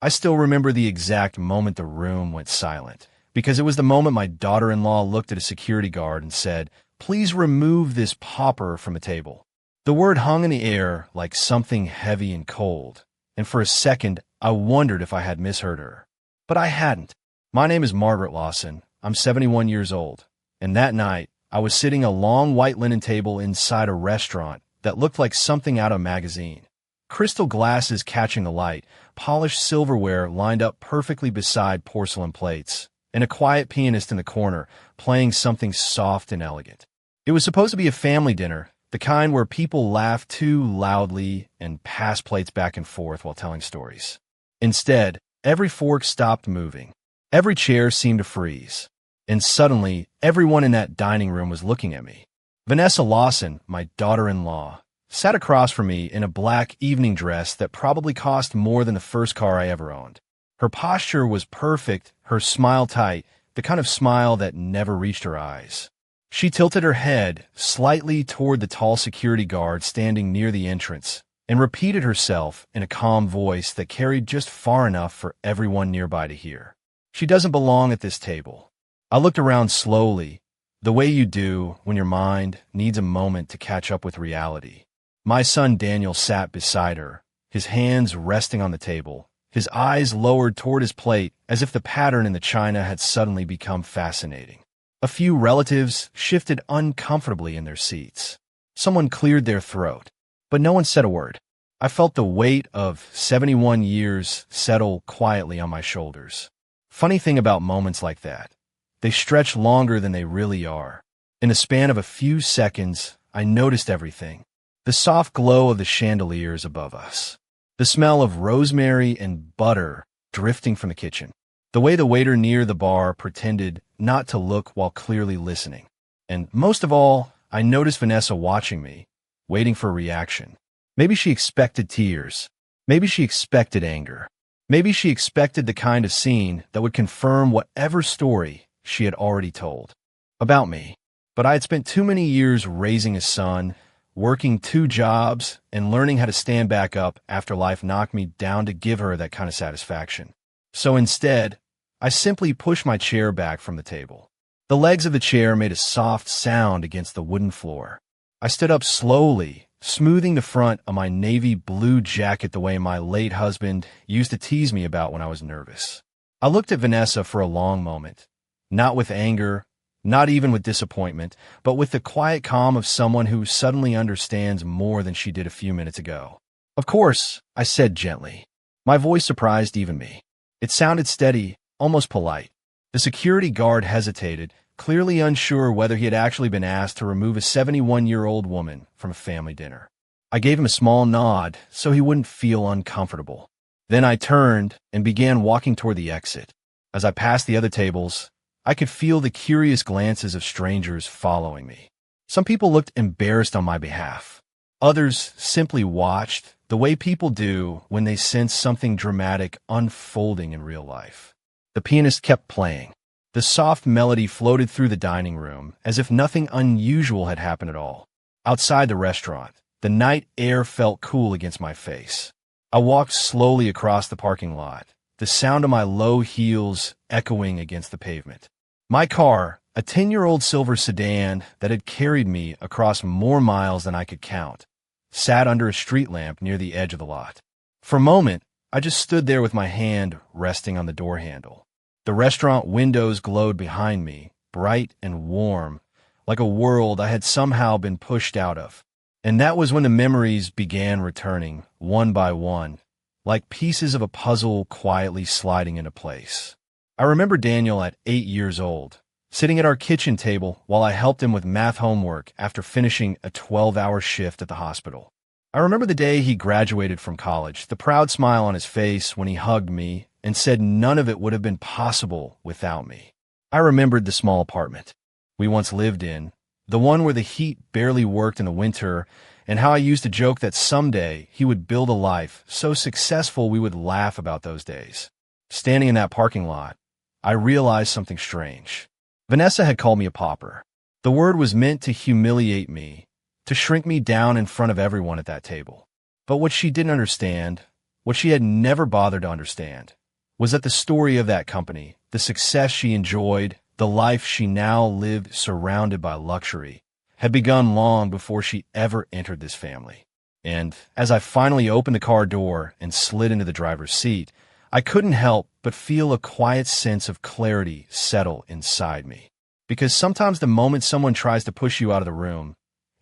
I still remember the exact moment the room went silent, because it was the moment my daughter-in-law looked at a security guard and said, "Please remove this pauper from the table." The word hung in the air like something heavy and cold, and for a second I wondered if I had misheard her. But I hadn't. My name is Margaret Lawson. I'm 71 years old, and that night I was sitting at a long white linen table inside a restaurant that looked like something out of a magazine. Crystal glasses catching the light, polished silverware lined up perfectly beside porcelain plates, and a quiet pianist in the corner playing something soft and elegant. It was supposed to be a family dinner, the kind where people laugh too loudly and pass plates back and forth while telling stories. Instead, every fork stopped moving. Every chair seemed to freeze. And suddenly, everyone in that dining room was looking at me. Vanessa Lawson, my daughter-in-law, sat across from me in a black evening dress that probably cost more than the first car I ever owned. Her posture was perfect, her smile tight, the kind of smile that never reached her eyes. She tilted her head slightly toward the tall security guard standing near the entrance and repeated herself in a calm voice that carried just far enough for everyone nearby to hear. "She doesn't belong at this table." I looked around slowly, the way you do when your mind needs a moment to catch up with reality. My son Daniel sat beside her, his hands resting on the table, his eyes lowered toward his plate as if the pattern in the china had suddenly become fascinating. A few relatives shifted uncomfortably in their seats. Someone cleared their throat, but no one said a word. I felt the weight of 71 years settle quietly on my shoulders. Funny thing about moments like that, they stretch longer than they really are. In the span of a few seconds, I noticed everything. The soft glow of the chandeliers above us. The smell of rosemary and butter drifting from the kitchen. The way the waiter near the bar pretended not to look while clearly listening. And most of all, I noticed Vanessa watching me, waiting for a reaction. Maybe she expected tears. Maybe she expected anger. Maybe she expected the kind of scene that would confirm whatever story she had already told about me. But I had spent too many years raising a son, working 2 jobs, and learning how to stand back up after life knocked me down to give her that kind of satisfaction. So instead, I simply pushed my chair back from the table. The legs of the chair made a soft sound against the wooden floor. I stood up slowly, smoothing the front of my navy blue jacket the way my late husband used to tease me about when I was nervous. I looked at Vanessa for a long moment. Not with anger, not even with disappointment, but with the quiet calm of someone who suddenly understands more than she did a few minutes ago. "Of course," I said gently. My voice surprised even me. It sounded steady, almost polite. The security guard hesitated, clearly unsure whether he had actually been asked to remove a 71-year-old woman from a family dinner. I gave him a small nod so he wouldn't feel uncomfortable. Then I turned and began walking toward the exit. As I passed the other tables, I could feel the curious glances of strangers following me. Some people looked embarrassed on my behalf. Others simply watched, the way people do when they sense something dramatic unfolding in real life. The pianist kept playing. The soft melody floated through the dining room as if nothing unusual had happened at all. Outside the restaurant, the night air felt cool against my face. I walked slowly across the parking lot, the sound of my low heels echoing against the pavement. My car, a 10-year-old silver sedan that had carried me across more miles than I could count, sat under a street lamp near the edge of the lot. For a moment, I just stood there with my hand resting on the door handle. The restaurant windows glowed behind me, bright and warm, like a world I had somehow been pushed out of. And that was when the memories began returning, one by one, like pieces of a puzzle quietly sliding into place. I remember Daniel at 8 years old, sitting at our kitchen table while I helped him with math homework after finishing a 12-hour shift at the hospital. I remember the day he graduated from college, the proud smile on his face when he hugged me and said none of it would have been possible without me. I remembered the small apartment we once lived in, the one where the heat barely worked in the winter, and how I used to joke that someday he would build a life so successful we would laugh about those days. Standing in that parking lot, I realized something strange. Vanessa had called me a pauper. The word was meant to humiliate me, to shrink me down in front of everyone at that table. But what she didn't understand What she had never bothered to understand was that the story of that company, the success she enjoyed, the life she now lived surrounded by luxury, had begun long before she ever entered this family. And as I finally opened the car door and slid into the driver's seat, I couldn't help but feel a quiet sense of clarity settle inside me. Because sometimes the moment someone tries to push you out of the room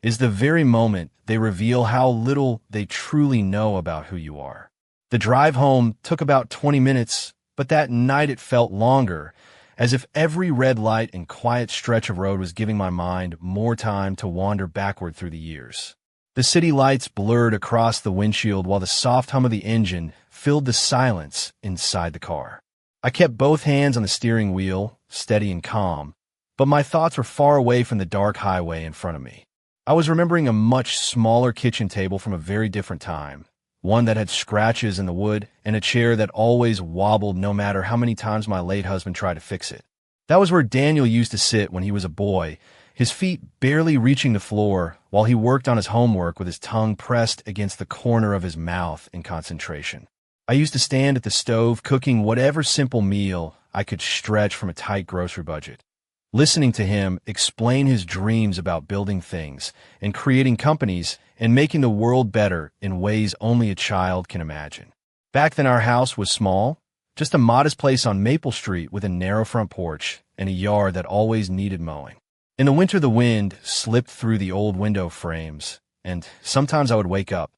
is the very moment they reveal how little they truly know about who you are. The drive home took about 20 minutes, but that night it felt longer, as if every red light and quiet stretch of road was giving my mind more time to wander backward through the years. The city lights blurred across the windshield while the soft hum of the engine filled the silence inside the car. I kept both hands on the steering wheel, steady and calm, but my thoughts were far away from the dark highway in front of me. I was remembering a much smaller kitchen table from a very different time, one that had scratches in the wood and a chair that always wobbled no matter how many times my late husband tried to fix it. That was where Daniel used to sit when he was a boy, his feet barely reaching the floor while he worked on his homework with his tongue pressed against the corner of his mouth in concentration. I used to stand at the stove cooking whatever simple meal I could stretch from a tight grocery budget, listening to him explain his dreams about building things and creating companies and making the world better in ways only a child can imagine. Back then our house was small, just a modest place on Maple Street with a narrow front porch and a yard that always needed mowing. In the winter the wind slipped through the old window frames, and sometimes I would wake up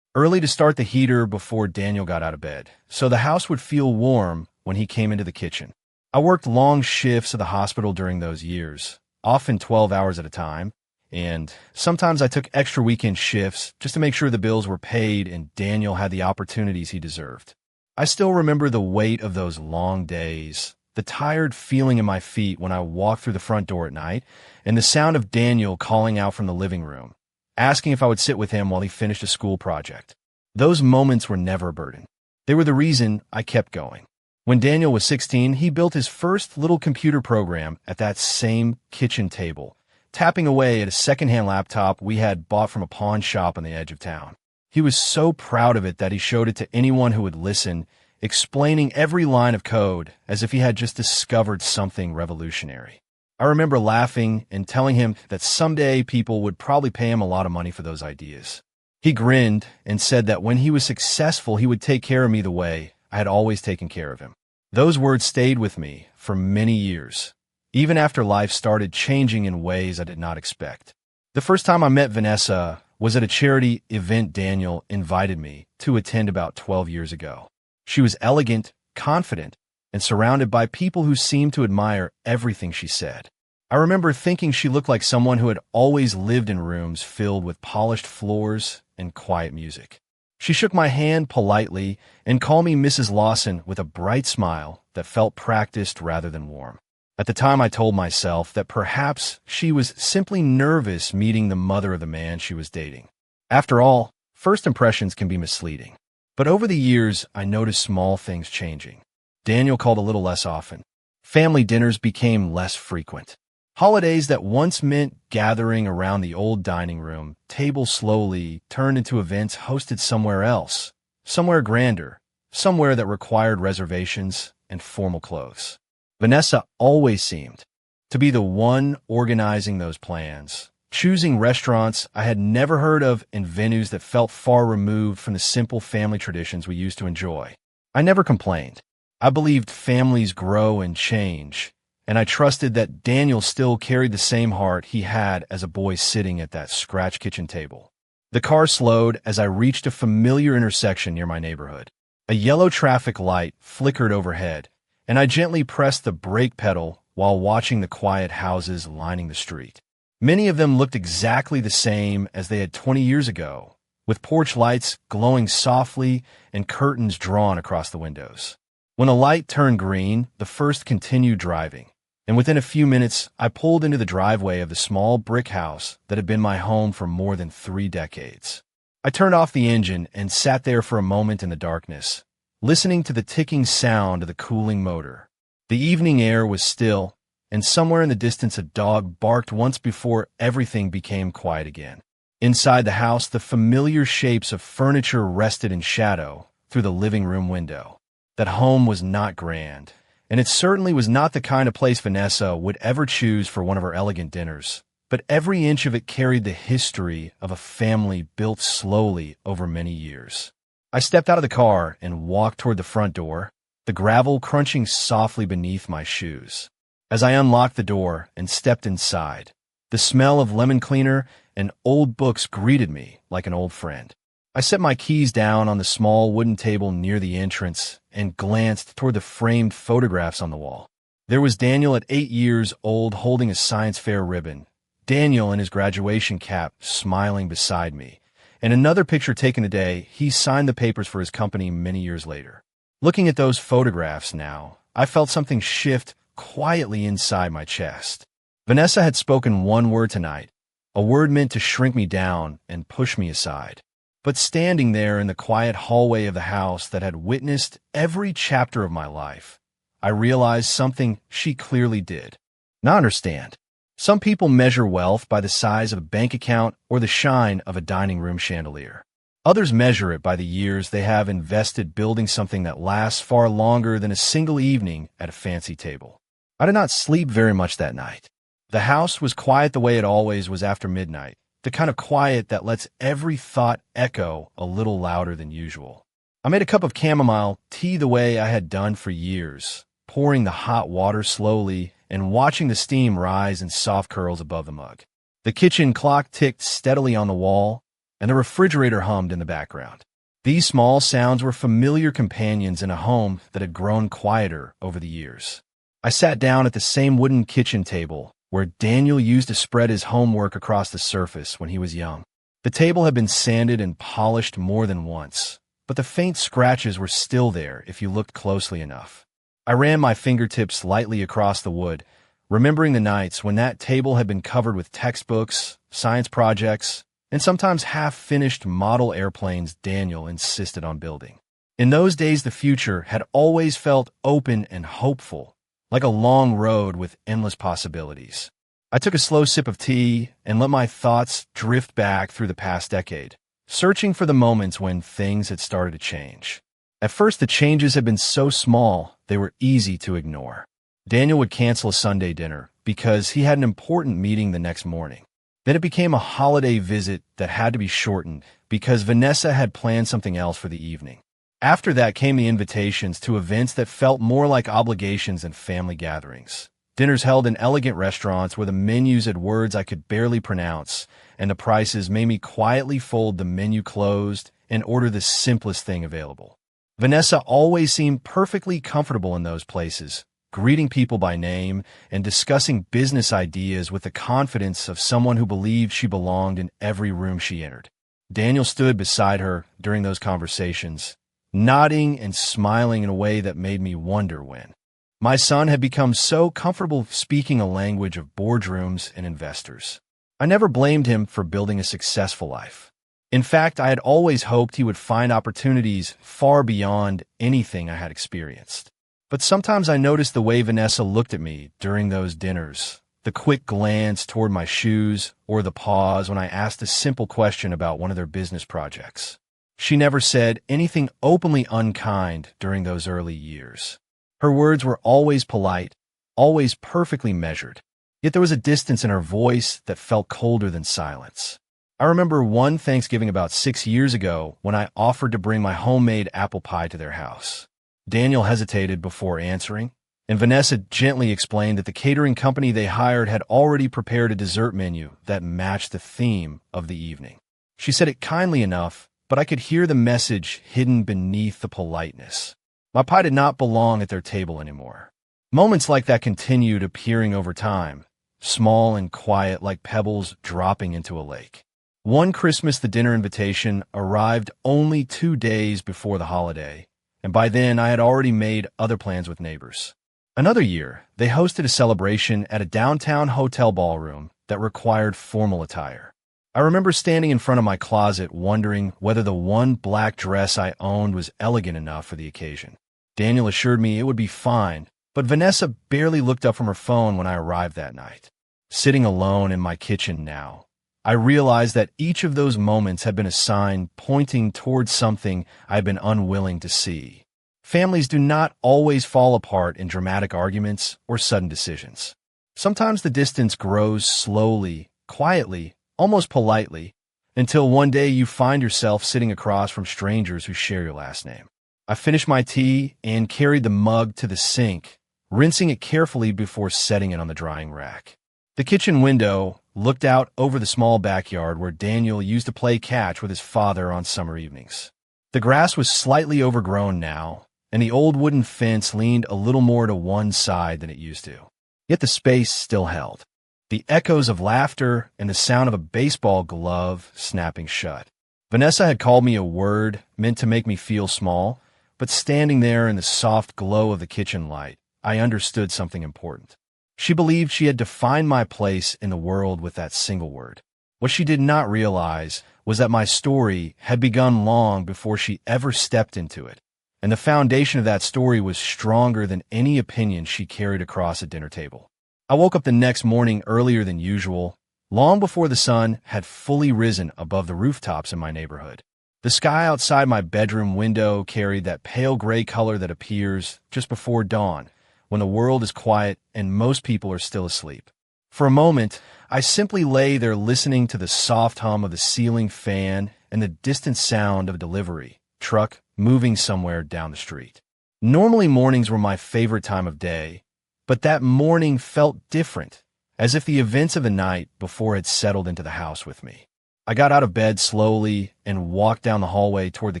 early to start the heater before Daniel got out of bed, so the house would feel warm when he came into the kitchen. I worked long shifts at the hospital during those years, often 12 hours at a time, and sometimes I took extra weekend shifts just to make sure the bills were paid and Daniel had the opportunities he deserved. I still remember the weight of those long days, the tired feeling in my feet when I walked through the front door at night, and the sound of Daniel calling out from the living room, asking if I would sit with him while he finished a school project. Those moments were never a burden. They were the reason I kept going. When Daniel was 16, he built his first little computer program at that same kitchen table, tapping away at a secondhand laptop we had bought from a pawn shop on the edge of town. He was so proud of it that he showed it to anyone who would listen, explaining every line of code as if he had just discovered something revolutionary. I remember laughing and telling him that someday people would probably pay him a lot of money for those ideas. He grinned and said that when he was successful, he would take care of me the way I had always taken care of him. Those words stayed with me for many years, even after life started changing in ways I did not expect. The first time I met Vanessa was at a charity event Daniel invited me to attend about 12 years ago. She was elegant, confident, and surrounded by people who seemed to admire everything she said. I remember thinking she looked like someone who had always lived in rooms filled with polished floors and quiet music. She shook my hand politely and called me Mrs. Lawson with a bright smile that felt practiced rather than warm. At the time, I told myself that perhaps she was simply nervous meeting the mother of the man she was dating. After all, first impressions can be misleading. But over the years, I noticed small things changing. Daniel called a little less often. Family dinners became less frequent. Holidays that once meant gathering around the old dining room table slowly turned into events hosted somewhere else, somewhere grander, somewhere that required reservations and formal clothes. Vanessa always seemed to be the one organizing those plans, choosing restaurants I had never heard of and venues that felt far removed from the simple family traditions we used to enjoy. I never complained. I believed families grow and change, and I trusted that Daniel still carried the same heart he had as a boy sitting at that scratch kitchen table. The car slowed as I reached a familiar intersection near my neighborhood. A yellow traffic light flickered overhead, and I gently pressed the brake pedal while watching the quiet houses lining the street. Many of them looked exactly the same as they had 20 years ago, with porch lights glowing softly and curtains drawn across the windows. When the light turned green, the first continued driving, and within a few minutes, I pulled into the driveway of the small brick house that had been my home for more than 3 decades. I turned off the engine and sat there for a moment in the darkness, listening to the ticking sound of the cooling motor. The evening air was still, and somewhere in the distance a dog barked once before everything became quiet again. Inside the house, the familiar shapes of furniture rested in shadow, through the living room window. That home was not grand, and it certainly was not the kind of place Vanessa would ever choose for one of her elegant dinners. But every inch of it carried the history of a family built slowly over many years. I stepped out of the car and walked toward the front door, the gravel crunching softly beneath my shoes. As I unlocked the door and stepped inside, the smell of lemon cleaner and old books greeted me like an old friend. I set my keys down on the small wooden table near the entrance and glanced toward the framed photographs on the wall. There was Daniel at 8 years old holding a science fair ribbon, Daniel in his graduation cap smiling beside me, and another picture taken today. He signed the papers for his company many years later. Looking at those photographs now, I felt something shift quietly inside my chest. Vanessa had spoken one word tonight, a word meant to shrink me down and push me aside. But standing there in the quiet hallway of the house that had witnessed every chapter of my life, I realized something she clearly did not understand. Some people measure wealth by the size of a bank account or the shine of a dining room chandelier. Others measure it by the years they have invested building something that lasts far longer than a single evening at a fancy table. I did not sleep very much that night. The house was quiet the way it always was after midnight, the kind of quiet that lets every thought echo a little louder than usual. I made a cup of chamomile tea the way I had done for years, pouring the hot water slowly and watching the steam rise in soft curls above the mug. The kitchen clock ticked steadily on the wall, and the refrigerator hummed in the background. These small sounds were familiar companions in a home that had grown quieter over the years. I sat down at the same wooden kitchen table where Daniel used to spread his homework across the surface when he was young. The table had been sanded and polished more than once, but the faint scratches were still there if you looked closely enough. I ran my fingertips lightly across the wood, remembering the nights when that table had been covered with textbooks, science projects, and sometimes half-finished model airplanes Daniel insisted on building. In those days, the future had always felt open and hopeful, like a long road with endless possibilities. I took a slow sip of tea and let my thoughts drift back through the past decade, searching for the moments when things had started to change. At first, the changes had been so small, they were easy to ignore. Daniel would cancel a Sunday dinner because he had an important meeting the next morning. Then it became a holiday visit that had to be shortened because Vanessa had planned something else for the evening. After that came the invitations to events that felt more like obligations than family gatherings. Dinners held in elegant restaurants where the menus had words I could barely pronounce, and the prices made me quietly fold the menu closed and order the simplest thing available. Vanessa always seemed perfectly comfortable in those places, greeting people by name and discussing business ideas with the confidence of someone who believed she belonged in every room she entered. Daniel stood beside her during those conversations, nodding and smiling in a way that made me wonder when. My son had become so comfortable speaking a language of boardrooms and investors. I never blamed him for building a successful life. In fact, I had always hoped he would find opportunities far beyond anything I had experienced. But sometimes I noticed the way Vanessa looked at me during those dinners, the quick glance toward my shoes or the pause when I asked a simple question about one of their business projects. She never said anything openly unkind during those early years. Her words were always polite, always perfectly measured. Yet there was a distance in her voice that felt colder than silence. I remember one Thanksgiving about 6 years ago when I offered to bring my homemade apple pie to their house. Daniel hesitated before answering, and Vanessa gently explained that the catering company they hired had already prepared a dessert menu that matched the theme of the evening. She said it kindly enough, but I could hear the message hidden beneath the politeness. My pie did not belong at their table anymore. Moments like that continued appearing over time, small and quiet like pebbles dropping into a lake. One Christmas, the dinner invitation arrived only 2 days before the holiday, and by then I had already made other plans with neighbors. Another year, they hosted a celebration at a downtown hotel ballroom that required formal attire. I remember standing in front of my closet wondering whether the one black dress I owned was elegant enough for the occasion. Daniel assured me it would be fine, but Vanessa barely looked up from her phone when I arrived that night. Sitting alone in my kitchen now, I realized that each of those moments had been a sign pointing towards something I had been unwilling to see. Families do not always fall apart in dramatic arguments or sudden decisions. Sometimes the distance grows slowly, quietly, almost politely, until one day you find yourself sitting across from strangers who share your last name. I finished my tea and carried the mug to the sink, rinsing it carefully before setting it on the drying rack. The kitchen window looked out over the small backyard where Daniel used to play catch with his father on summer evenings. The grass was slightly overgrown now, and the old wooden fence leaned a little more to one side than it used to. Yet the space still held. The echoes of laughter and the sound of a baseball glove snapping shut. Vanessa had called me a word meant to make me feel small, but standing there in the soft glow of the kitchen light, I understood something important. She believed she had defined my place in the world with that single word. What she did not realize was that my story had begun long before she ever stepped into it, and the foundation of that story was stronger than any opinion she carried across a dinner table. I woke up the next morning earlier than usual, long before the sun had fully risen above the rooftops in my neighborhood. The sky outside my bedroom window carried that pale gray color that appears just before dawn, when the world is quiet and most people are still asleep. For a moment, I simply lay there listening to the soft hum of the ceiling fan and the distant sound of a delivery truck moving somewhere down the street. Normally mornings were my favorite time of day, but that morning felt different, as if the events of the night before had settled into the house with me. I got out of bed slowly and walked down the hallway toward the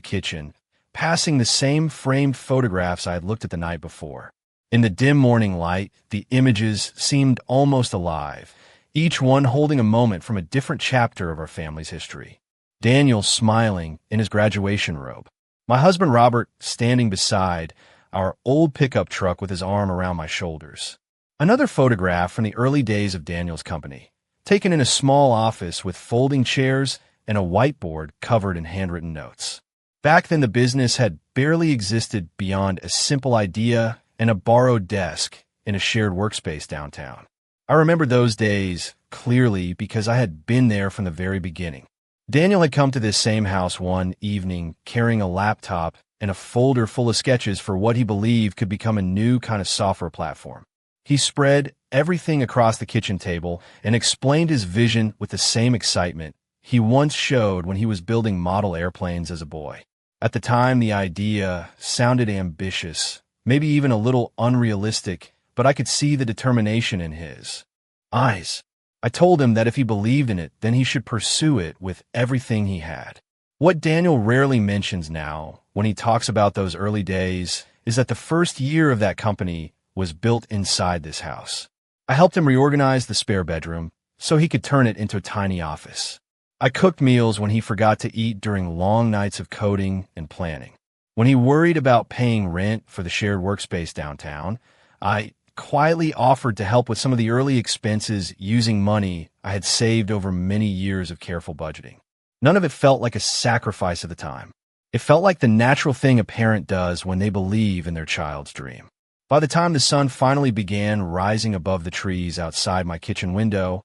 kitchen, passing the same framed photographs I had looked at the night before. In the dim morning light, the images seemed almost alive, each one holding a moment from a different chapter of our family's history. Daniel smiling in his graduation robe. My husband Robert standing beside our old pickup truck with his arm around my shoulders. Another photograph from the early days of Daniel's company, taken in a small office with folding chairs and a whiteboard covered in handwritten notes. Back then, the business had barely existed beyond a simple idea and a borrowed desk in a shared workspace downtown. I remember those days clearly because I had been there from the very beginning. Daniel had come to this same house one evening carrying a laptop and a folder full of sketches for what he believed could become a new kind of software platform. He spread everything across the kitchen table and explained his vision with the same excitement he once showed when he was building model airplanes as a boy. At the time, the idea sounded ambitious, maybe even a little unrealistic, but I could see the determination in his eyes. I told him that if he believed in it, then he should pursue it with everything he had. What Daniel rarely mentions now, when he talks about those early days, is that the first year of that company was built inside this house. I helped him reorganize the spare bedroom so he could turn it into a tiny office. I cooked meals when he forgot to eat during long nights of coding and planning. When he worried about paying rent for the shared workspace downtown, I quietly offered to help with some of the early expenses using money I had saved over many years of careful budgeting. None of it felt like a sacrifice at the time. It felt like the natural thing a parent does when they believe in their child's dream. By the time the sun finally began rising above the trees outside my kitchen window,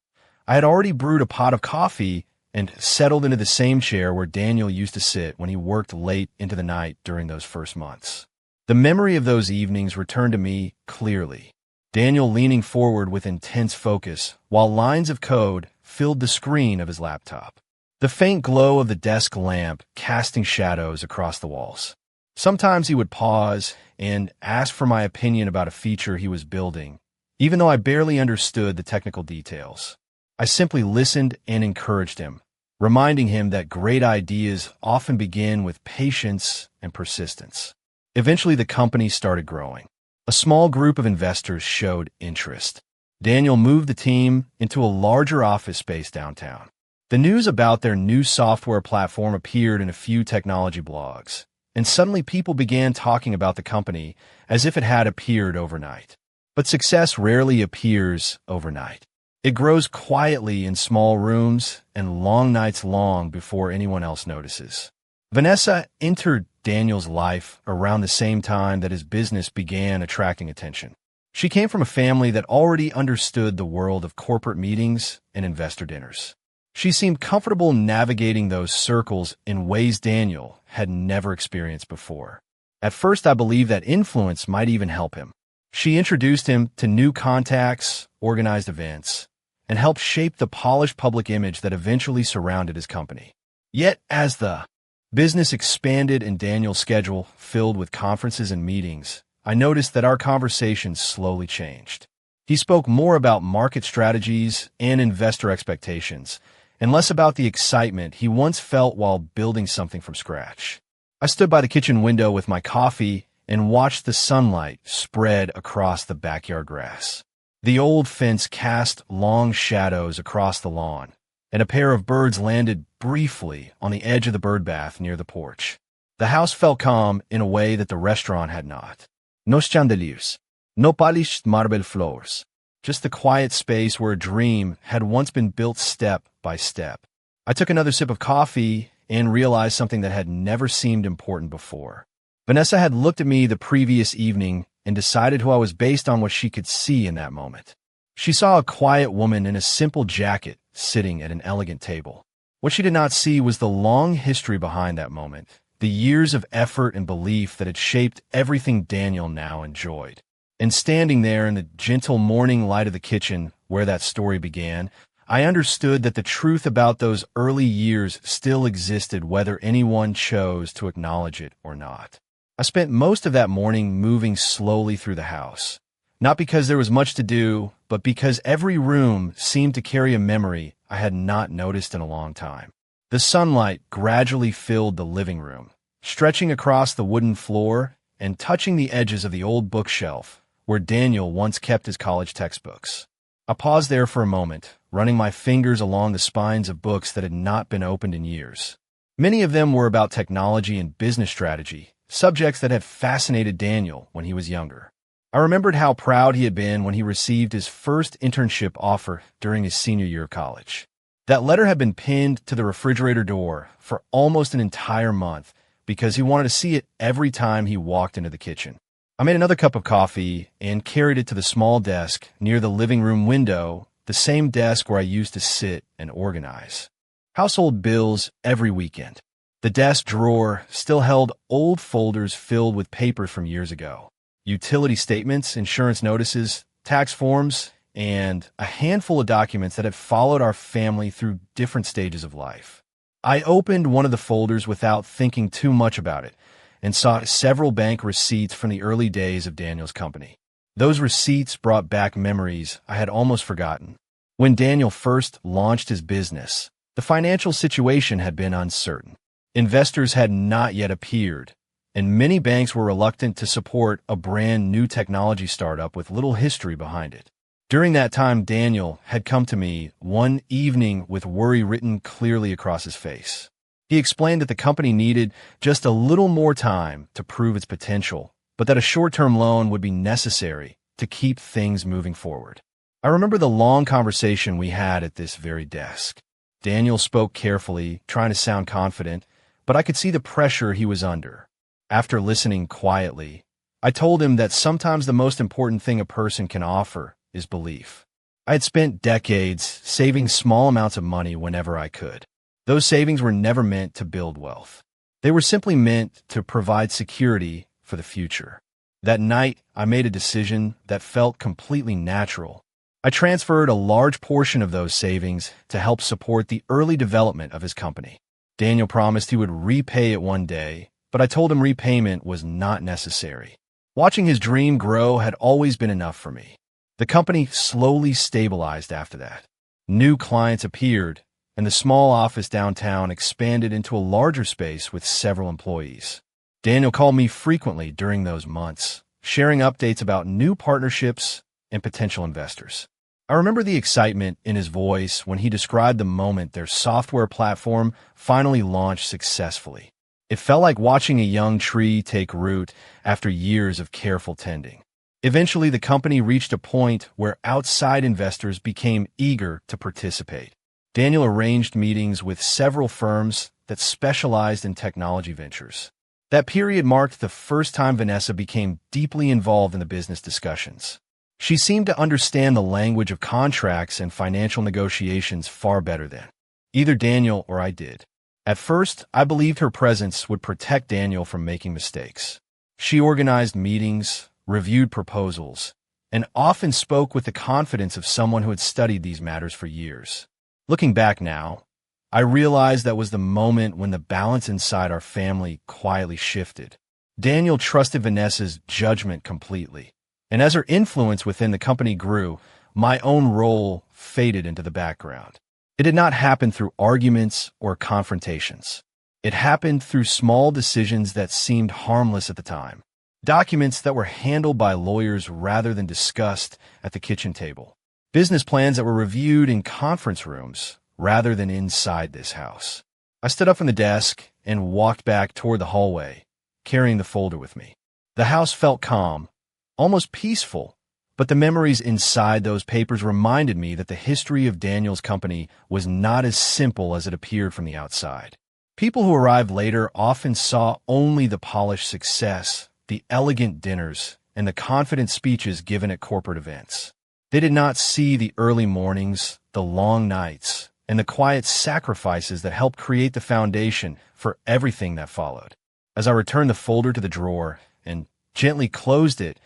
I had already brewed a pot of coffee and settled into the same chair where Daniel used to sit when he worked late into the night during those first months. The memory of those evenings returned to me clearly. Daniel leaning forward with intense focus, while lines of code filled the screen of his laptop. The faint glow of the desk lamp casting shadows across the walls. Sometimes he would pause and ask for my opinion about a feature he was building, even though I barely understood the technical details. I simply listened and encouraged him, reminding him that great ideas often begin with patience and persistence. Eventually, the company started growing. A small group of investors showed interest. Daniel moved the team into a larger office space downtown. The news about their new software platform appeared in a few technology blogs, and suddenly people began talking about the company as if it had appeared overnight. But success rarely appears overnight. It grows quietly in small rooms and long nights long before anyone else notices. Vanessa entered Daniel's life around the same time that his business began attracting attention. She came from a family that already understood the world of corporate meetings and investor dinners. She seemed comfortable navigating those circles in ways Daniel had never experienced before. At first, I believed that influence might even help him. She introduced him to new contacts, organized events, and helped shape the polished public image that eventually surrounded his company. Yet, as the business expanded and Daniel's schedule filled with conferences and meetings, I noticed that our conversations slowly changed. He spoke more about market strategies and investor expectations, and less about the excitement he once felt while building something from scratch. I stood by the kitchen window with my coffee and watched the sunlight spread across the backyard grass. The old fence cast long shadows across the lawn, and a pair of birds landed briefly on the edge of the bird bath near the porch. The house felt calm in a way that the restaurant had not. No chandeliers, no polished marble floors, just the quiet space where a dream had once been built step by step. I took another sip of coffee and realized something that had never seemed important before. Vanessa had looked at me the previous evening and decided who I was based on what she could see in that moment. She saw a quiet woman in a simple jacket sitting at an elegant table. What she did not see was the long history behind that moment, the years of effort and belief that had shaped everything Daniel now enjoyed. And standing there in the gentle morning light of the kitchen where that story began, I understood that the truth about those early years still existed whether anyone chose to acknowledge it or not. I spent most of that morning moving slowly through the house, not because there was much to do, but because every room seemed to carry a memory I had not noticed in a long time. The sunlight gradually filled the living room, stretching across the wooden floor and touching the edges of the old bookshelf where Daniel once kept his college textbooks. I paused there for a moment, running my fingers along the spines of books that had not been opened in years. Many of them were about technology and business strategy, subjects that had fascinated Daniel when he was younger. I remembered how proud he had been when he received his first internship offer during his senior year of college. That letter had been pinned to the refrigerator door for almost an entire month because he wanted to see it every time he walked into the kitchen. I made another cup of coffee and carried it to the small desk near the living room window, the same desk where I used to sit and organize household bills every weekend. The desk drawer still held old folders filled with papers from years ago, utility statements, insurance notices, tax forms, and a handful of documents that had followed our family through different stages of life. I opened one of the folders without thinking too much about it and saw several bank receipts from the early days of Daniel's company. Those receipts brought back memories I had almost forgotten. When Daniel first launched his business, the financial situation had been uncertain. Investors had not yet appeared, and many banks were reluctant to support a brand new technology startup with little history behind it. During that time, Daniel had come to me one evening with worry written clearly across his face. He explained that the company needed just a little more time to prove its potential, but that a short-term loan would be necessary to keep things moving forward. I remember the long conversation we had at this very desk. Daniel spoke carefully, trying to sound confident, but I could see the pressure he was under. After listening quietly, I told him that sometimes the most important thing a person can offer is belief. I had spent decades saving small amounts of money whenever I could. Those savings were never meant to build wealth. They were simply meant to provide security for the future. That night, I made a decision that felt completely natural. I transferred a large portion of those savings to help support the early development of his company. Daniel promised he would repay it one day, but I told him repayment was not necessary. Watching his dream grow had always been enough for me. The company slowly stabilized after that. New clients appeared, and the small office downtown expanded into a larger space with several employees. Daniel called me frequently during those months, sharing updates about new partnerships and potential investors. I remember the excitement in his voice when he described the moment their software platform finally launched successfully. It felt like watching a young tree take root after years of careful tending. Eventually, the company reached a point where outside investors became eager to participate. Daniel arranged meetings with several firms that specialized in technology ventures. That period marked the first time Vanessa became deeply involved in the business discussions. She seemed to understand the language of contracts and financial negotiations far better then. Either Daniel or I did. At first, I believed her presence would protect Daniel from making mistakes. She organized meetings, reviewed proposals, and often spoke with the confidence of someone who had studied these matters for years. Looking back now, I realized that was the moment when the balance inside our family quietly shifted. Daniel trusted Vanessa's judgment completely, and as her influence within the company grew, my own role faded into the background. It did not happen through arguments or confrontations. It happened through small decisions that seemed harmless at the time. Documents that were handled by lawyers rather than discussed at the kitchen table. Business plans that were reviewed in conference rooms rather than inside this house. I stood up from the desk and walked back toward the hallway, carrying the folder with me. The house felt calm, almost peaceful, but the memories inside those papers reminded me that the history of Daniel's company was not as simple as it appeared from the outside. People who arrived later often saw only the polished success, the elegant dinners, and the confident speeches given at corporate events. They did not see the early mornings, the long nights, and the quiet sacrifices that helped create the foundation for everything that followed. As I returned the folder to the drawer and gently closed it,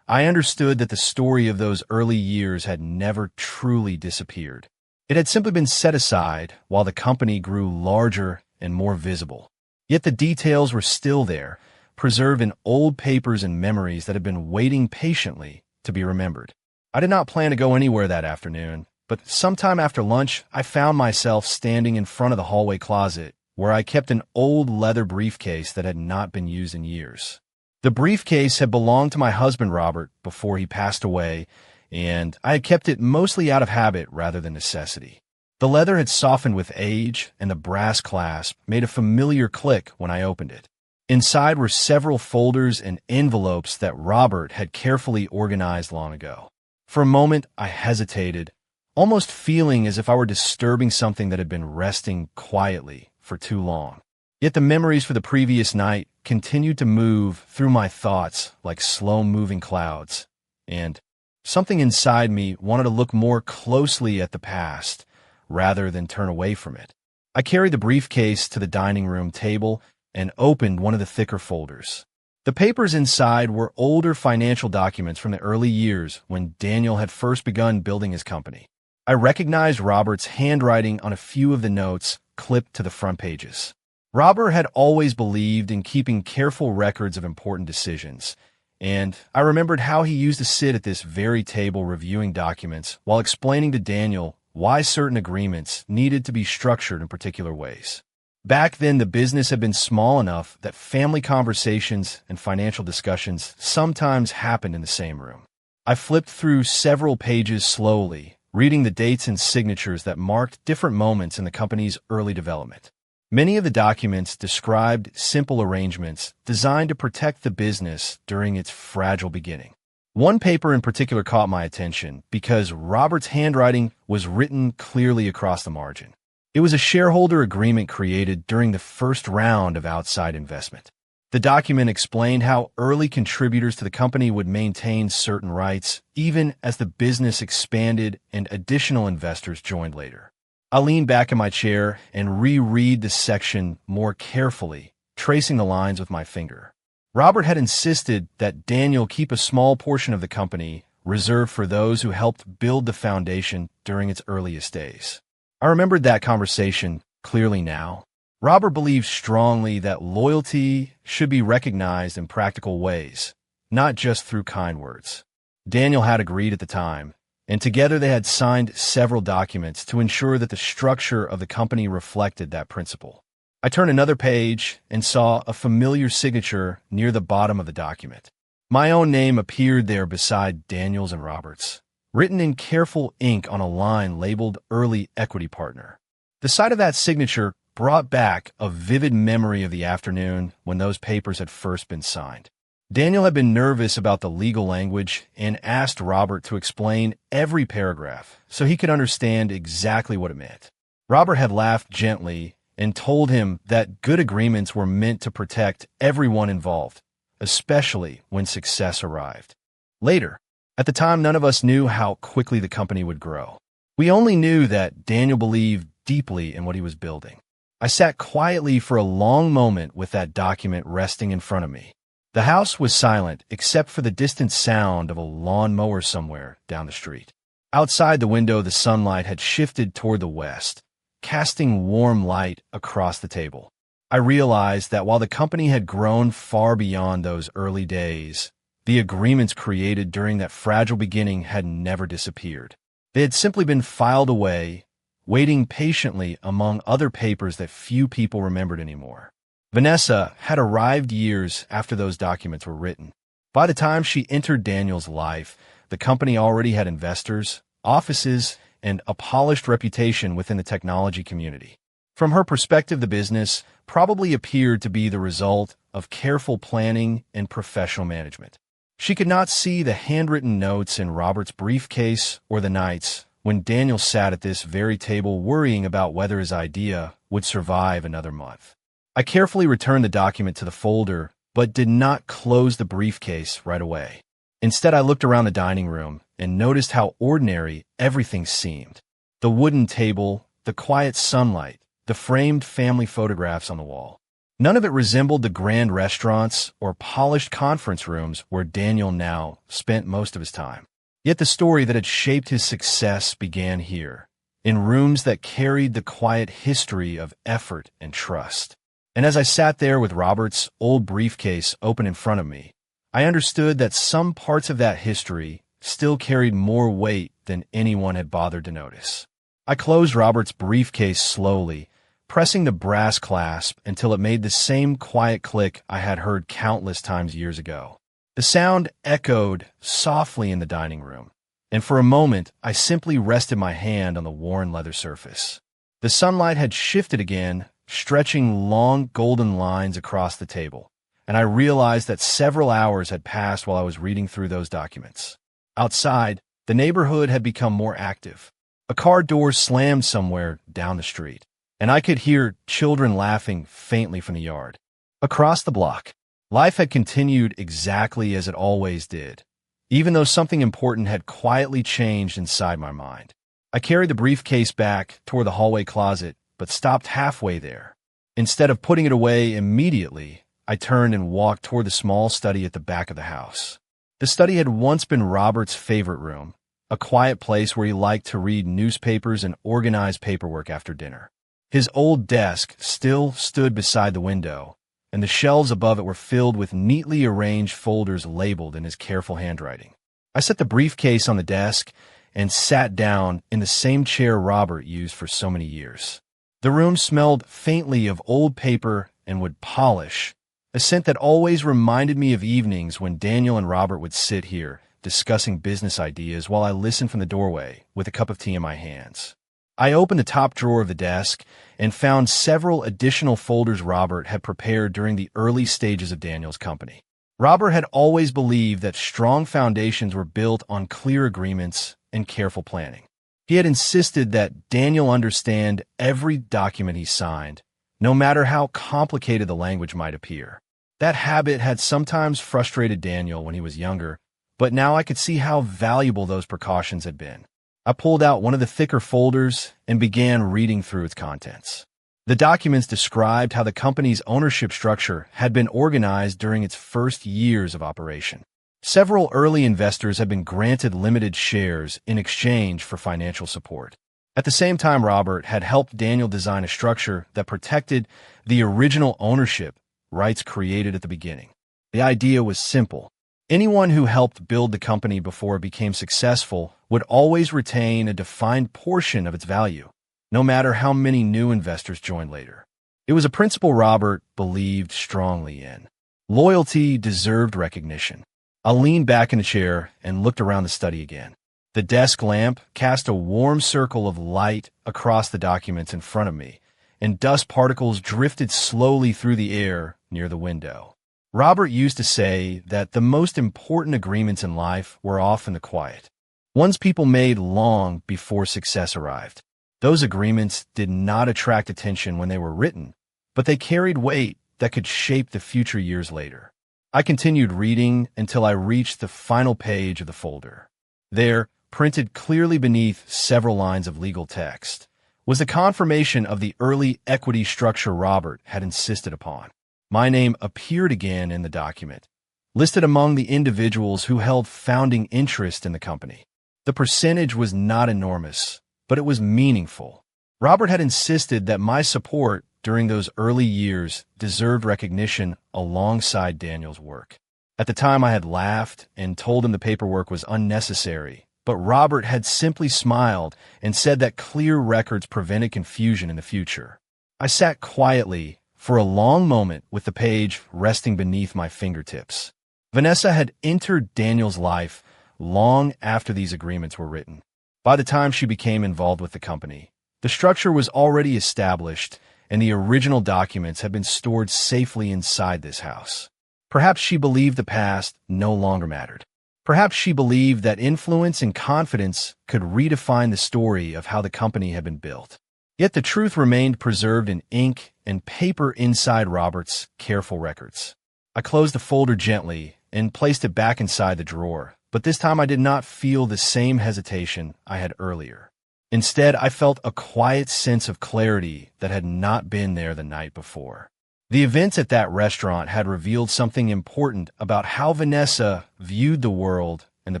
I understood that the story of those early years had never truly disappeared. It had simply been set aside while the company grew larger and more visible. Yet the details were still there, preserved in old papers and memories that had been waiting patiently to be remembered. I did not plan to go anywhere that afternoon, but sometime after lunch, I found myself standing in front of the hallway closet where I kept an old leather briefcase that had not been used in years. The briefcase had belonged to my husband, Robert, before he passed away, and I had kept it mostly out of habit rather than necessity. The leather had softened with age, and the brass clasp made a familiar click when I opened it. Inside were several folders and envelopes that Robert had carefully organized long ago. For a moment, I hesitated, almost feeling as if I were disturbing something that had been resting quietly for too long. Yet the memories for the previous night continued to move through my thoughts like slow-moving clouds, and something inside me wanted to look more closely at the past rather than turn away from it. I carried the briefcase to the dining room table and opened one of the thicker folders. The papers inside were older financial documents from the early years when Daniel had first begun building his company. I recognized Robert's handwriting on a few of the notes clipped to the front pages. Robert had always believed in keeping careful records of important decisions, and I remembered how he used to sit at this very table reviewing documents while explaining to Daniel why certain agreements needed to be structured in particular ways. Back then, the business had been small enough that family conversations and financial discussions sometimes happened in the same room. I flipped through several pages slowly, reading the dates and signatures that marked different moments in the company's early development. Many of the documents described simple arrangements designed to protect the business during its fragile beginning. One paper in particular caught my attention because Robert's handwriting was written clearly across the margin. It was a shareholder agreement created during the first round of outside investment. The document explained how early contributors to the company would maintain certain rights, even as the business expanded and additional investors joined later. I leaned back in my chair and reread the section more carefully, tracing the lines with my finger. Robert had insisted that Daniel keep a small portion of the company reserved for those who helped build the foundation during its earliest days. I remembered that conversation clearly now. Robert believed strongly that loyalty should be recognized in practical ways, not just through kind words. Daniel had agreed at the time, and together they had signed several documents to ensure that the structure of the company reflected that principle. I turned another page and saw a familiar signature near the bottom of the document. My own name appeared there beside Daniel's and Robert's, written in careful ink on a line labeled Early Equity Partner. The sight of that signature brought back a vivid memory of the afternoon when those papers had first been signed. Daniel had been nervous about the legal language and asked Robert to explain every paragraph so he could understand exactly what it meant. Robert had laughed gently and told him that good agreements were meant to protect everyone involved, especially when success arrived. Later, at the time, none of us knew how quickly the company would grow. We only knew that Daniel believed deeply in what he was building. I sat quietly for a long moment with that document resting in front of me. The house was silent except for the distant sound of a lawnmower somewhere down the street. Outside the window, the sunlight had shifted toward the west, casting warm light across the table. I realized that while the company had grown far beyond those early days, the agreements created during that fragile beginning had never disappeared. They had simply been filed away, waiting patiently among other papers that few people remembered anymore. Vanessa had arrived years after those documents were written. By the time she entered Daniel's life, the company already had investors, offices, and a polished reputation within the technology community. From her perspective, the business probably appeared to be the result of careful planning and professional management. She could not see the handwritten notes in Robert's briefcase or the nights when Daniel sat at this very table worrying about whether his idea would survive another month. I carefully returned the document to the folder, but did not close the briefcase right away. Instead, I looked around the dining room and noticed how ordinary everything seemed. The wooden table, the quiet sunlight, the framed family photographs on the wall. None of it resembled the grand restaurants or polished conference rooms where Daniel now spent most of his time. Yet the story that had shaped his success began here, in rooms that carried the quiet history of effort and trust. And as I sat there with Robert's old briefcase open in front of me, I understood that some parts of that history still carried more weight than anyone had bothered to notice. I closed Robert's briefcase slowly, pressing the brass clasp until it made the same quiet click I had heard countless times years ago. The sound echoed softly in the dining room, and for a moment I simply rested my hand on the worn leather surface. The sunlight had shifted again, stretching long golden lines across the table, and I realized that several hours had passed while I was reading through those documents. Outside, the neighborhood had become more active. A car door slammed somewhere down the street, and I could hear children laughing faintly from the yard. Across the block, life had continued exactly as it always did, even though something important had quietly changed inside my mind. I carried the briefcase back toward the hallway closet, but stopped halfway there. Instead of putting it away immediately, I turned and walked toward the small study at the back of the house. The study had once been Robert's favorite room, a quiet place where he liked to read newspapers and organize paperwork after dinner. His old desk still stood beside the window, and the shelves above it were filled with neatly arranged folders labeled in his careful handwriting. I set the briefcase on the desk and sat down in the same chair Robert used for so many years. The room smelled faintly of old paper and wood polish, a scent that always reminded me of evenings when Daniel and Robert would sit here, discussing business ideas while I listened from the doorway with a cup of tea in my hands. I opened the top drawer of the desk and found several additional folders Robert had prepared during the early stages of Daniel's company. Robert had always believed that strong foundations were built on clear agreements and careful planning. He had insisted that Daniel understand every document he signed, no matter how complicated the language might appear. That habit had sometimes frustrated Daniel when he was younger, but now I could see how valuable those precautions had been. I pulled out one of the thicker folders and began reading through its contents. The documents described how the company's ownership structure had been organized during its first years of operation. Several early investors had been granted limited shares in exchange for financial support. At the same time, Robert had helped Daniel design a structure that protected the original ownership rights created at the beginning. The idea was simple. Anyone who helped build the company before it became successful would always retain a defined portion of its value, no matter how many new investors joined later. It was a principle Robert believed strongly in. Loyalty deserved recognition. I leaned back in the chair and looked around the study again. The desk lamp cast a warm circle of light across the documents in front of me, and dust particles drifted slowly through the air near the window. Robert used to say that the most important agreements in life were often the quiet, ones people made long before success arrived. Those agreements did not attract attention when they were written, but they carried weight that could shape the future years later. I continued reading until I reached the final page of the folder. There, printed clearly beneath several lines of legal text, was the confirmation of the early equity structure Robert had insisted upon. My name appeared again in the document, listed among the individuals who held founding interest in the company. The percentage was not enormous, but it was meaningful. Robert had insisted that my support during those early years deserved recognition alongside Daniel's work. At the time, I had laughed and told him the paperwork was unnecessary, but Robert had simply smiled and said that clear records prevented confusion in the future. I sat quietly for a long moment with the page resting beneath my fingertips. Vanessa had entered Daniel's life long after these agreements were written. By the time she became involved with the company, the structure was already established and the original documents had been stored safely inside this house. Perhaps she believed the past no longer mattered. Perhaps she believed that influence and confidence could redefine the story of how the company had been built. Yet the truth remained preserved in ink and paper inside Robert's careful records. I closed the folder gently and placed it back inside the drawer, but this time I did not feel the same hesitation I had earlier. Instead, I felt a quiet sense of clarity that had not been there the night before. The events at that restaurant had revealed something important about how Vanessa viewed the world and the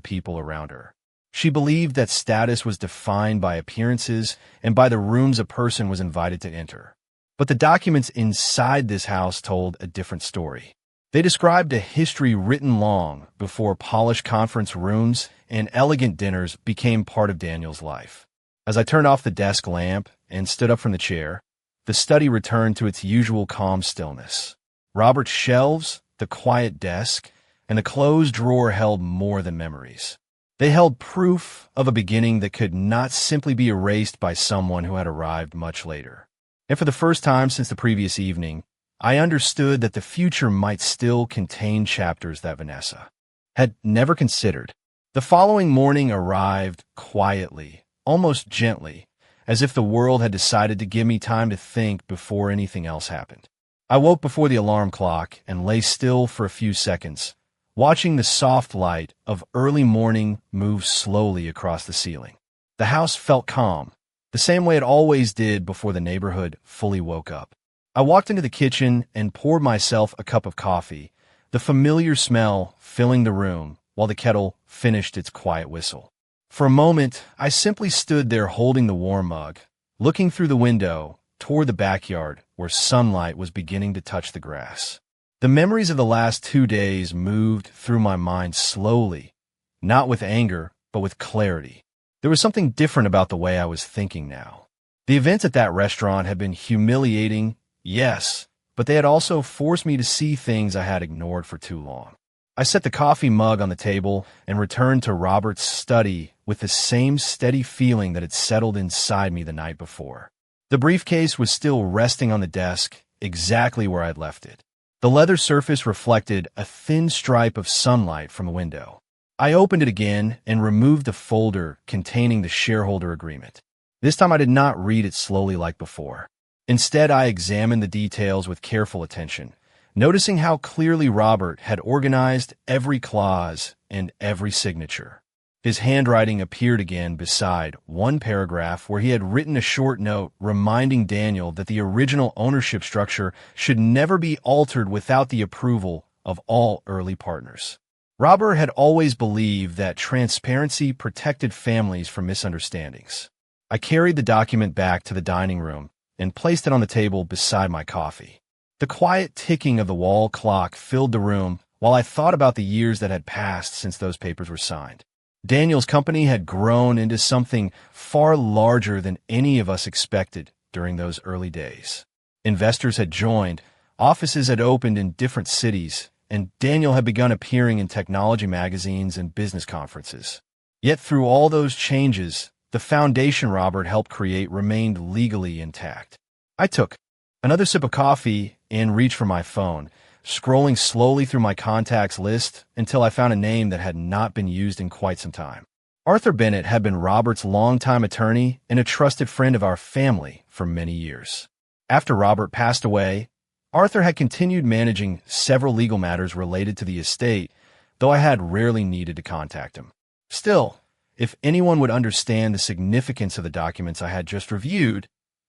people around her. She believed that status was defined by appearances and by the rooms a person was invited to enter. But the documents inside this house told a different story. They described a history written long before polished conference rooms and elegant dinners became part of Daniel's life. As I turned off the desk lamp and stood up from the chair, the study returned to its usual calm stillness. Robert's shelves, the quiet desk, and the closed drawer held more than memories. They held proof of a beginning that could not simply be erased by someone who had arrived much later. And for the first time since the previous evening, I understood that the future might still contain chapters that Vanessa had never considered. The following morning arrived quietly, almost gently, as if the world had decided to give me time to think before anything else happened. I woke before the alarm clock and lay still for a few seconds, watching the soft light of early morning move slowly across the ceiling. The house felt calm, the same way it always did before the neighborhood fully woke up. I walked into the kitchen and poured myself a cup of coffee, the familiar smell filling the room while the kettle finished its quiet whistle. For a moment, I simply stood there holding the warm mug, looking through the window toward the backyard where sunlight was beginning to touch the grass. The memories of the last 2 days moved through my mind slowly, not with anger, but with clarity. There was something different about the way I was thinking now. The events at that restaurant had been humiliating, yes, but they had also forced me to see things I had ignored for too long. I set the coffee mug on the table and returned to Robert's study with the same steady feeling that had settled inside me the night before. The briefcase was still resting on the desk, exactly where I'd left it. The leather surface reflected a thin stripe of sunlight from the window. I opened it again and removed the folder containing the shareholder agreement. This time I did not read it slowly like before. Instead, I examined the details with careful attention, noticing how clearly Robert had organized every clause and every signature. His handwriting appeared again beside one paragraph where he had written a short note reminding Daniel that the original ownership structure should never be altered without the approval of all early partners. Robert had always believed that transparency protected families from misunderstandings. I carried the document back to the dining room and placed it on the table beside my coffee. The quiet ticking of the wall clock filled the room while I thought about the years that had passed since those papers were signed. Daniel's company had grown into something far larger than any of us expected during those early days. Investors had joined, offices had opened in different cities, and Daniel had begun appearing in technology magazines and business conferences. Yet through all those changes, the foundation Robert helped create remained legally intact. I took another sip of coffee and reached for my phone, scrolling slowly through my contacts list until I found a name that had not been used in quite some time. Arthur Bennett had been Robert's longtime attorney and a trusted friend of our family for many years. After Robert passed away, Arthur had continued managing several legal matters related to the estate, though I had rarely needed to contact him. Still, If anyone would understand the significance of the documents I had just reviewed,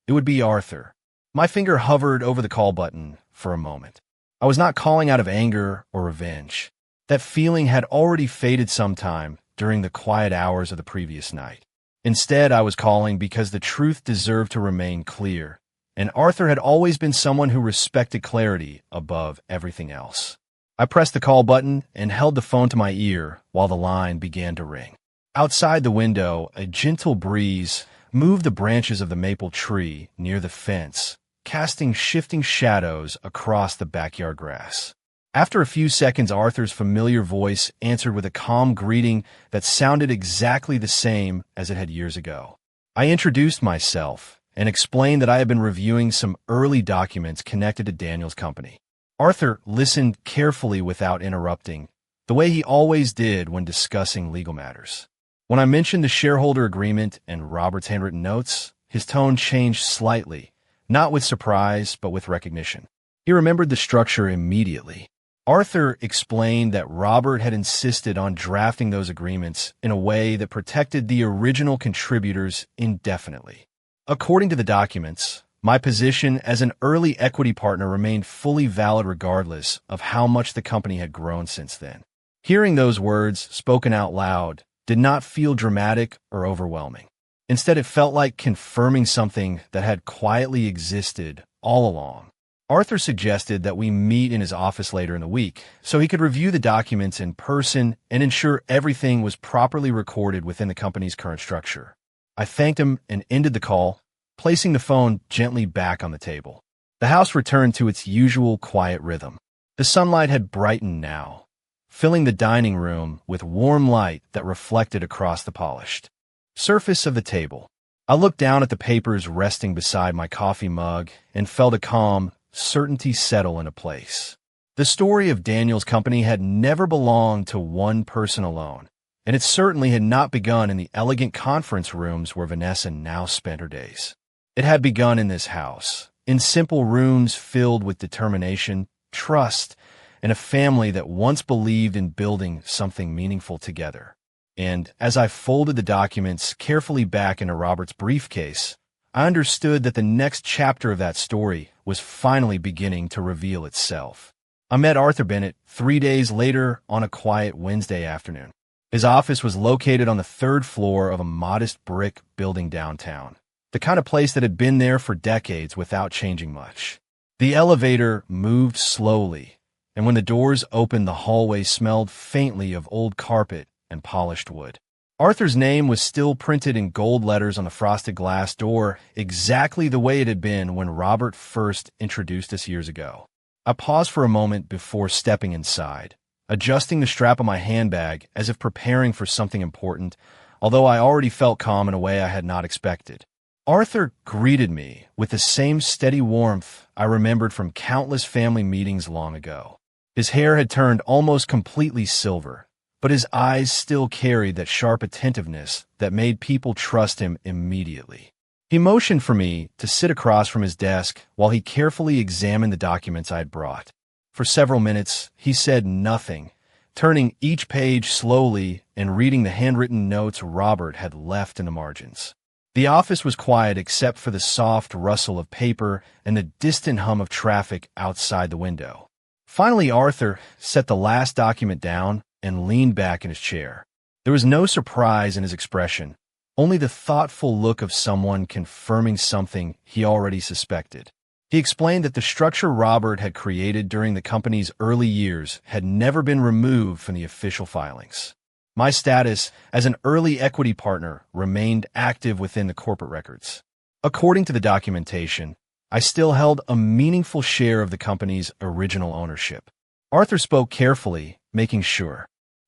it would be Arthur. My finger hovered over the call button for a moment. I was not calling out of anger or revenge. That feeling had already faded sometime during the quiet hours of the previous night. Instead, I was calling because the truth deserved to remain clear, and Arthur had always been someone who respected clarity above everything else. I pressed the call button and held the phone to my ear while the line began to ring. Outside the window, a gentle breeze moved the branches of the maple tree near the fence, casting shifting shadows across the backyard grass. After a few seconds, Arthur's familiar voice answered with a calm greeting that sounded exactly the same as it had years ago. I introduced myself and explained that I had been reviewing some early documents connected to Daniel's company. Arthur listened carefully without interrupting, the way he always did when discussing legal matters. When I mentioned the shareholder agreement and Robert's handwritten notes, his tone changed slightly, not with surprise, but with recognition. He remembered the structure immediately. Arthur explained that Robert had insisted on drafting those agreements in a way that protected the original contributors indefinitely. According to the documents, my position as an early equity partner remained fully valid regardless of how much the company had grown since then. Hearing those words spoken out loud did not feel dramatic or overwhelming. Instead, it felt like confirming something that had quietly existed all along. Arthur suggested that we meet in his office later in the week so he could review the documents in person and ensure everything was properly recorded within the company's current structure. I thanked him and ended the call, placing the phone gently back on the table. The house returned to its usual quiet rhythm. The sunlight had brightened now, filling the dining room with warm light that reflected across the polished surface of the table. I looked down at the papers resting beside my coffee mug and felt a calm certainty settle into place. The story of Daniel's company had never belonged to one person alone, and it certainly had not begun in the elegant conference rooms where Vanessa now spent her days. It had begun in this house, in simple rooms filled with determination, trust, and a family that once believed in building something meaningful together. And as I folded the documents carefully back into Robert's briefcase, I understood that the next chapter of that story was finally beginning to reveal itself. I met Arthur Bennett 3 days later on a quiet Wednesday afternoon. His office was located on the third floor of a modest brick building downtown, the kind of place that had been there for decades without changing much. The elevator moved slowly, and when the doors opened, the hallway smelled faintly of old carpet and polished wood. Arthur's name was still printed in gold letters on the frosted glass door, exactly the way it had been when Robert first introduced us years ago. I paused for a moment before stepping inside, adjusting the strap of my handbag as if preparing for something important, although I already felt calm in a way I had not expected. Arthur greeted me with the same steady warmth I remembered from countless family meetings long ago. His hair had turned almost completely silver, but his eyes still carried that sharp attentiveness that made people trust him immediately. He motioned for me to sit across from his desk while he carefully examined the documents I had brought. For several minutes, he said nothing, turning each page slowly and reading the handwritten notes Robert had left in the margins. The office was quiet except for the soft rustle of paper and the distant hum of traffic outside the window. Finally, Arthur set the last document down and leaned back in his chair. There was no surprise in his expression, only the thoughtful look of someone confirming something he already suspected. He explained that the structure Robert had created during the company's early years had never been removed from the official filings. My status as an early equity partner remained active within the corporate records. According to the documentation, I still held a meaningful share of the company's original ownership. Arthur spoke carefully, making sure.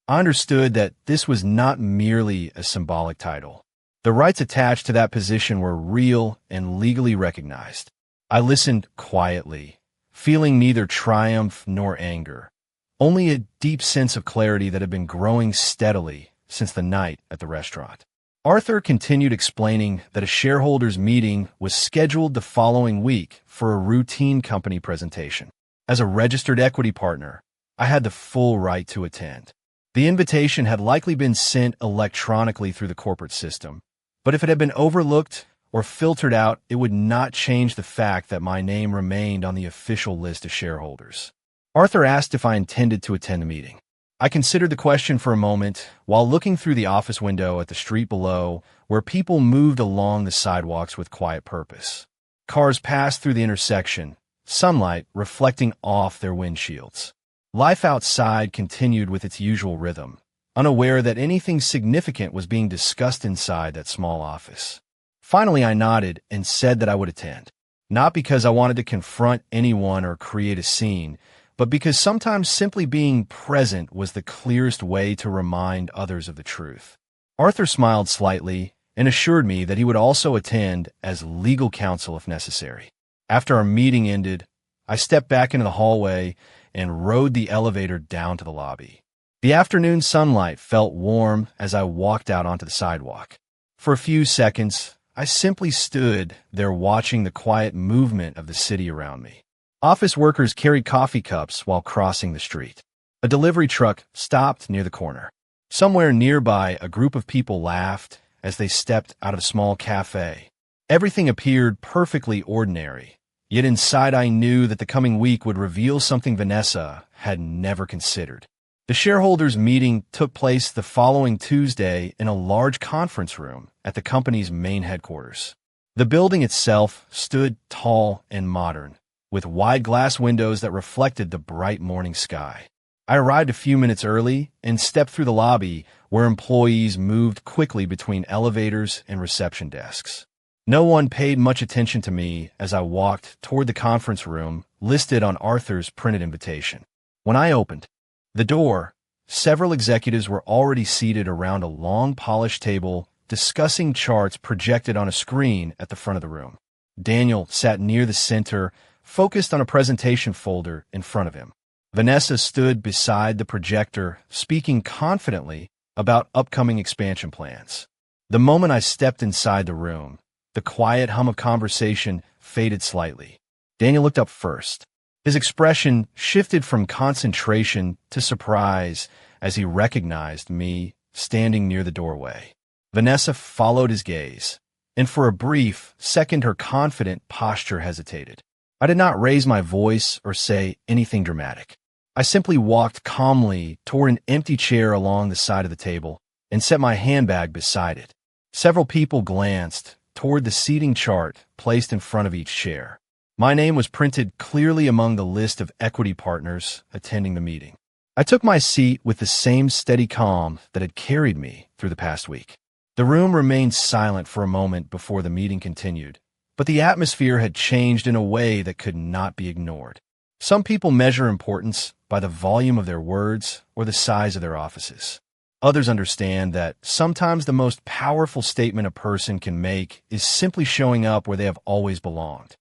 I understood that this was not merely a symbolic title. The rights attached to that position were real and legally recognized. I listened quietly, feeling neither triumph nor anger, only a deep sense of clarity that had been growing steadily since the night at the restaurant. Arthur continued explaining that a shareholders' meeting was scheduled the following week for a routine company presentation. As a registered equity partner, I had the full right to attend. The invitation had likely been sent electronically through the corporate system, but if it had been overlooked or filtered out, it would not change the fact that my name remained on the official list of shareholders. Arthur asked if I intended to attend the meeting. I considered the question for a moment while looking through the office window at the street below, where people moved along the sidewalks with quiet purpose. Cars passed through the intersection, sunlight reflecting off their windshields. Life outside continued with its usual rhythm, unaware that anything significant was being discussed inside that small office. Finally, I nodded and said that I would attend, not because I wanted to confront anyone or create a scene, but because sometimes simply being present was the clearest way to remind others of the truth. Arthur smiled slightly and assured me that he would also attend as legal counsel if necessary. After our meeting ended, I stepped back into the hallway and rode the elevator down to the lobby. The afternoon sunlight felt warm as I walked out onto the sidewalk. For a few seconds, I simply stood there watching the quiet movement of the city around me. Office workers carried coffee cups while crossing the street. A delivery truck stopped near the corner. Somewhere nearby, a group of people laughed as they stepped out of a small cafe. Everything appeared perfectly ordinary, yet inside I knew that the coming week would reveal something Vanessa had never considered. The shareholders' meeting took place the following Tuesday in a large conference room at the company's main headquarters. The building itself stood tall and modern, with wide glass windows that reflected the bright morning sky. I arrived a few minutes early and stepped through the lobby where employees moved quickly between elevators and reception desks. No one paid much attention to me as I walked toward the conference room listed on Arthur's printed invitation. When I opened the door, several executives were already seated around a long polished table discussing charts projected on a screen at the front of the room. Daniel sat near the center, focused on a presentation folder in front of him. Vanessa stood beside the projector, speaking confidently about upcoming expansion plans. The moment I stepped inside the room, the quiet hum of conversation faded slightly. Daniel looked up first. His expression shifted from concentration to surprise as he recognized me standing near the doorway. Vanessa followed his gaze, and for a brief second her confident posture hesitated. I did not raise my voice or say anything dramatic. I simply walked calmly toward an empty chair along the side of the table and set my handbag beside it. Several people glanced toward the seating chart placed in front of each chair. My name was printed clearly among the list of equity partners attending the meeting. I took my seat with the same steady calm that had carried me through the past week. The room remained silent for a moment before the meeting continued, but the atmosphere had changed in a way that could not be ignored. Some people measure importance by the volume of their words or the size of their offices. Others understand that sometimes the most powerful statement a person can make is simply showing up where they have always belonged.